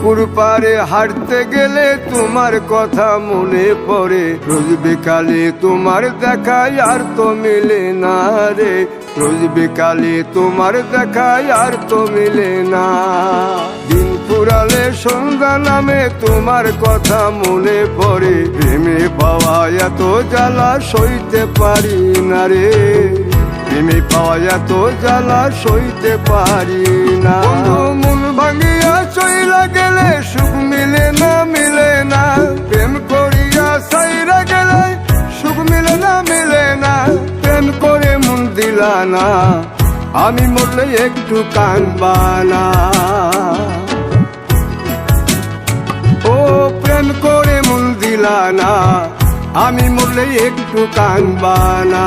পুকুর পাড়ে হাঁটতে গেলে তোমার কথা মনে পড়ে, রোজ বিকালে তোমার দেখা আর তো মিলে না রে, রোজ বিকালে তোমার দেখা আর তো মিলে না। দিন ফুরালে সন্ধ্যা নামে তোমার কথা মনে পড়ে, প্রেমে পাওয়া এত জ্বালা সইতে পারি না রে, প্রেমে পাওয়া এত জ্বালা সইতে পারি না। মন ভাঙিয়া চইলা গেলে সুখ মিলে না, মিলে না, প্রেম করিয়া সাইরা গেলে সুখ মিলে না, মিলে না, প্রেম করে মন দিলা না, আমি মরলে একটু কানবা না। ও প্রেম করে মন দিলা না, আমি মরলে একটু কানবা না।